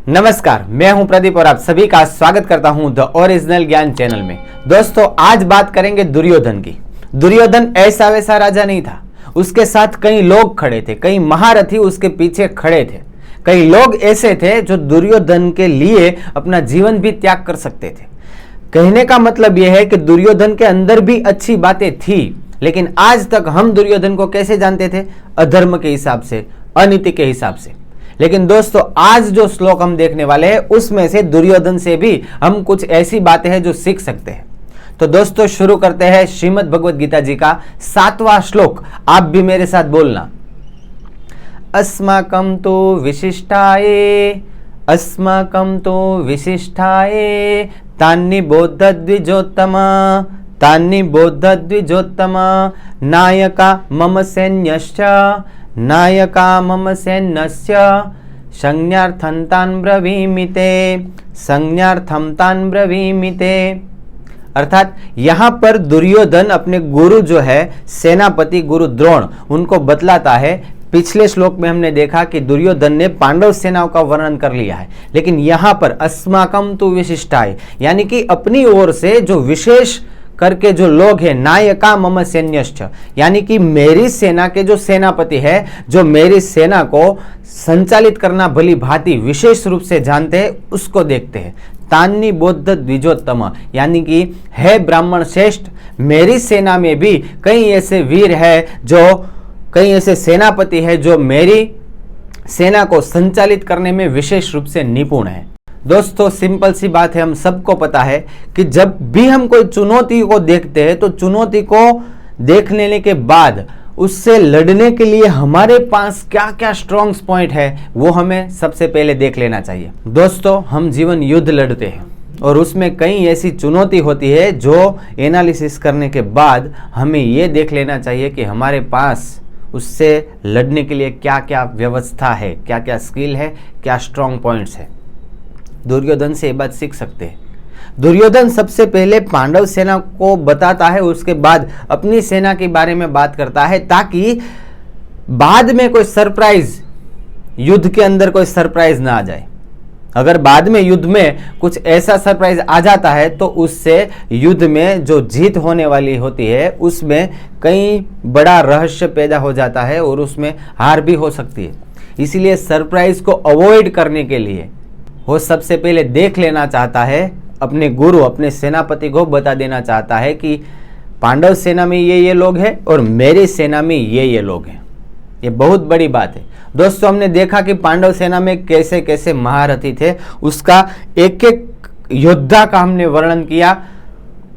नमस्कार, मैं हूं प्रदीप और आप सभी का स्वागत करता हूं द ओरिजिनल ज्ञान चैनल में। दोस्तों, आज बात करेंगे दुर्योधन की। दुर्योधन ऐसा वैसा राजा नहीं था। उसके साथ कई लोग खड़े थे, कई महारथी उसके पीछे खड़े थे। कई लोग ऐसे थे जो दुर्योधन के लिए अपना जीवन भी त्याग कर सकते थे। कहने का मतलब यह है कि दुर्योधन के अंदर भी अच्छी बातें थी, लेकिन आज तक हम दुर्योधन को कैसे जानते थे? अधर्म के हिसाब से, अनीति के हिसाब से। लेकिन दोस्तों, आज जो श्लोक हम देखने वाले हैं उसमें से दुर्योधन से भी हम कुछ ऐसी बातें हैं जो सीख सकते हैं। तो दोस्तों, शुरू करते हैं श्रीमद् भगवद गीता जी का 7वां श्लोक। आप भी मेरे साथ बोलना। अस्माकं तो विशिष्टाये, अस्माकं तो विशिष्टाये, तान्नि बोध द्विजोत्तमा, तान्नि बोध द्विजोत्तमा, नायका मम सैन्यश्च, नायका मम सैन्यस्य, संज्ञार्थं तान् ब्रवीमिते, संज्ञार्थं तान् ब्रवीमिते। अर्थात यहां पर दुर्योधन अपने गुरु जो है सेनापति गुरु द्रोण, उनको बतलाता है। पिछले श्लोक में हमने देखा कि दुर्योधन ने पांडव सेनाओं का वर्णन कर लिया है, लेकिन यहां पर अस्माकं तु विशिष्टाय, यानी कि अपनी ओर से जो विशेष करके जो लोग हैं, नायका मम सैन्यश्च, यानी कि मेरी सेना के जो सेनापति है, जो मेरी सेना को संचालित करना भली भांति विशेष रूप से जानते हैं, उसको देखते हैं। तान्नि बोध द्विजोत्तम, यानी कि है ब्राह्मण श्रेष्ठ, मेरी सेना में भी कई ऐसे वीर है, जो कई ऐसे सेनापति है जो मेरी सेना को संचालित करने में विशेष रूप से निपुण है। दोस्तों, सिंपल सी बात है, हम सबको पता है कि जब भी हम कोई चुनौती को देखते हैं तो चुनौती को देख लेने के बाद उससे लड़ने के लिए हमारे पास क्या क्या स्ट्रॉन्ग पॉइंट है वो हमें सबसे पहले देख लेना चाहिए। दोस्तों, हम जीवन युद्ध लड़ते हैं और उसमें कई ऐसी चुनौती होती है जो एनालिसिस करने के बाद हमें ये देख लेना चाहिए कि हमारे पास उससे लड़ने के लिए क्या क्या व्यवस्था है, क्या क्या स्किल है, क्या स्ट्रॉन्ग पॉइंट्स है। दुर्योधन से ये बात सीख सकते हैं। दुर्योधन सबसे पहले पांडव सेना को बताता है, उसके बाद अपनी सेना के बारे में बात करता है, ताकि बाद में कोई सरप्राइज, युद्ध के अंदर कोई सरप्राइज ना आ जाए। अगर बाद में युद्ध में कुछ ऐसा सरप्राइज आ जाता है तो उससे युद्ध में जो जीत होने वाली होती है उसमें कई बड़ा रहस्य पैदा हो जाता है और उसमें हार भी हो सकती है। इसीलिए सरप्राइज को अवॉइड करने के लिए वो सबसे पहले देख लेना चाहता है, अपने गुरु, अपने सेनापति को बता देना चाहता है कि पांडव सेना में ये लोग हैं और मेरी सेना में ये लोग हैं। ये बहुत बड़ी बात है। दोस्तों, हमने देखा कि पांडव सेना में कैसे कैसे महारथी थे, उसका एक एक योद्धा का हमने वर्णन किया।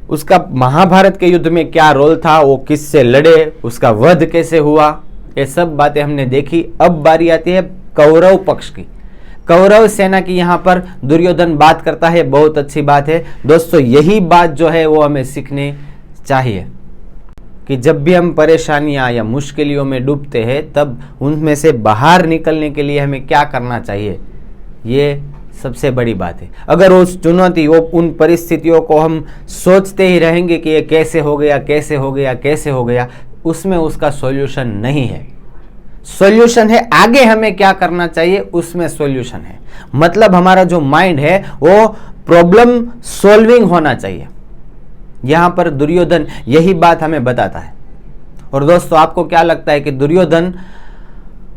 उसका महाभारत के युद्ध में क्या रोल था, वो किससे लड़े, उसका वध कैसे हुआ, ये सब बातें हमने देखी। अब बारी आती है कौरव पक्ष की। कौरव सेना की यहाँ पर दुर्योधन बात करता है, बहुत अच्छी बात है। दोस्तों, यही बात जो है वो हमें सीखनी चाहिए कि जब भी हम परेशानियां या मुश्किलों में डूबते हैं तब उनमें से बाहर निकलने के लिए हमें क्या करना चाहिए, ये सबसे बड़ी बात है। अगर उस चुनौती, वो उन परिस्थितियों को हम सोचते ही रहेंगे कि ये कैसे हो गया, कैसे हो गया, कैसे हो गया, उसमें उसका सॉल्यूशन नहीं है। सॉल्यूशन है आगे हमें क्या करना चाहिए, उसमें सॉल्यूशन है। मतलब हमारा जो माइंड है वो प्रॉब्लम सॉल्विंग होना चाहिए। यहां पर दुर्योधन यही बात हमें बताता है। और दोस्तों, आपको क्या लगता है कि दुर्योधन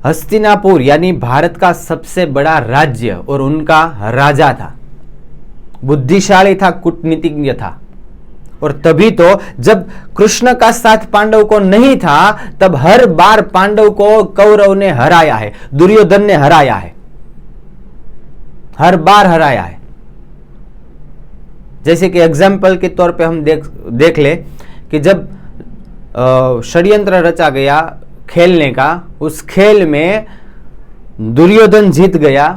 हस्तिनापुर यानी भारत का सबसे बड़ा राज्य और उनका राजा था, बुद्धिशाली था, कूटनीतिज्ञ था, और तभी तो जब कृष्ण का साथ पांडव को नहीं था तब हर बार पांडव को कौरव ने हराया है, दुर्योधन ने हराया है, हर बार हराया है। जैसे कि एग्जाम्पल के तौर पे हम देख ले कि जब षड्यंत्र रचा गया खेलने का, उस खेल में दुर्योधन जीत गया,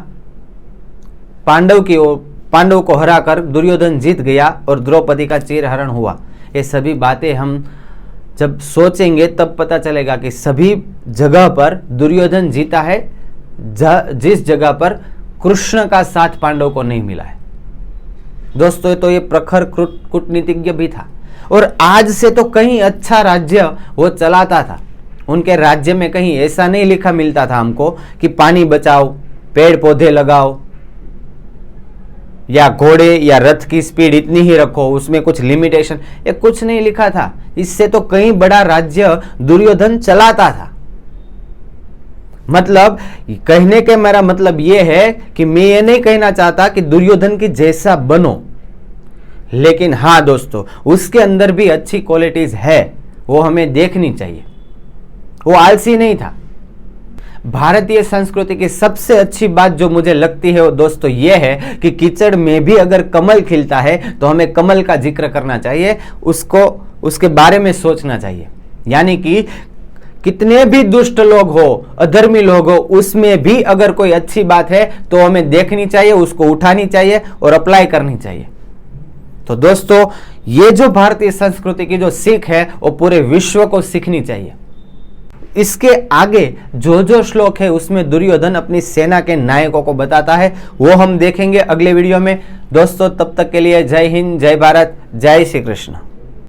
पांडव को हराकर दुर्योधन जीत गया और द्रौपदी का चीरहरण हुआ। ये सभी बातें हम जब सोचेंगे तब पता चलेगा कि सभी जगह पर दुर्योधन जीता है, जिस जगह पर कृष्ण का साथ पांडव को नहीं मिला है। दोस्तों, तो ये प्रखर कूटनीतिज्ञ भी था और आज से तो कहीं अच्छा राज्य वो चलाता था। उनके राज्य में कहीं ऐसा नहीं लिखा मिलता था हमको कि पानी बचाओ, पेड़ पौधे लगाओ, या घोड़े या रथ की स्पीड इतनी ही रखो, उसमें कुछ लिमिटेशन, ये कुछ नहीं लिखा था। इससे तो कहीं बड़ा राज्य दुर्योधन चलाता था। मतलब कहने के मेरा मतलब ये है कि मैं ये नहीं कहना चाहता कि दुर्योधन की जैसा बनो, लेकिन हाँ दोस्तों, उसके अंदर भी अच्छी क्वालिटीज है, वो हमें देखनी चाहिए। वो आलसी नहीं था। भारतीय संस्कृति की सबसे अच्छी बात जो मुझे लगती है वो दोस्तों ये है कि कीचड़ में भी अगर कमल खिलता है तो हमें कमल का जिक्र करना चाहिए, उसको उसके बारे में सोचना चाहिए। यानी कि कितने भी दुष्ट लोग हो, अधर्मी लोग हो, उसमें भी अगर कोई अच्छी बात है तो हमें देखनी चाहिए, उसको उठानी चाहिए और अप्लाई करनी चाहिए। तो दोस्तों, ये जो भारतीय संस्कृति की जो सीख है वो पूरे विश्व को सीखनी चाहिए। इसके आगे जो जो श्लोक है उसमें दुर्योधन अपनी सेना के नायकों को बताता है, वो हम देखेंगे अगले वीडियो में। दोस्तों, तब तक के लिए जय हिंद, जय भारत, जय श्री कृष्ण।